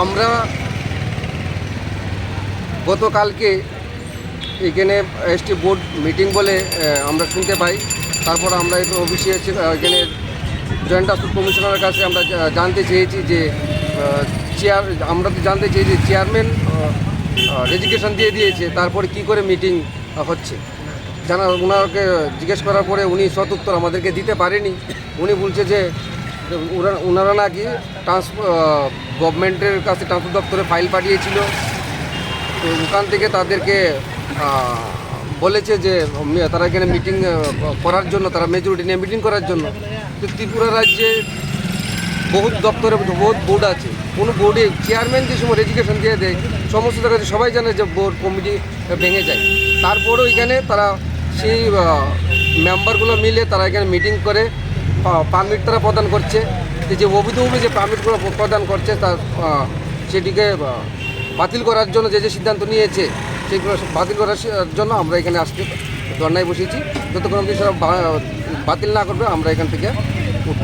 আমরা গতকালকে এখানে এসটি বোর্ড মিটিং বলে আমরা শুনতে পাই। তারপর আমরা অফিসে এখানে জয়েন্ট ট্রান্সপোর্ট কমিশনারের কাছে আমরা জানতে চেয়েছি যে আমরা তো জানতে চেয়েছি যে চেয়ারম্যান রেজিগনেশন দিয়ে দিয়েছে, তারপরে কি করে মিটিং হচ্ছে ওনাকে জিজ্ঞেস করার পরে উনি সদুত্তর আমাদেরকে দিতে পারেনি। উনি বলছে যে ওনারা নাকি গভর্নমেন্টের কাছে ট্রান্সপোর্ট দপ্তরে ফাইল পাঠিয়েছিল, তো ওখান থেকে তাদেরকে বলেছে যে তারা এখানে মিটিং করার জন্য, তারা মেজরিটি নিয়ে মিটিং করার জন্য। তো ত্রিপুরা রাজ্যে বহুত দপ্তরে বহুত বোর্ড আছে, কোনো বোর্ডে চেয়ারম্যান যে সময় রেজিগনেশন দিয়ে দেয় সমস্ত জায়গায় সবাই জানে যে বোর্ড কমিটি ভেঙে যায়। তারপরেও এখানে তারা সেই মেম্বারগুলো মিলে তারা এখানে মিটিং করে পারমিট তারা প্রদান করছে। যে অবৈধভাবে যে পারমিটগুলো প্রদান করছে তার সেটিকে বাতিল করার জন্য যে সিদ্ধান্ত নিয়েছে সেগুলো বাতিল করার জন্য আমরা এখানে আজকে ধর্নায় বসেছি। যতক্ষণ অবধি সেটা বাতিল না করবে আমরা এখান থেকে উঠব।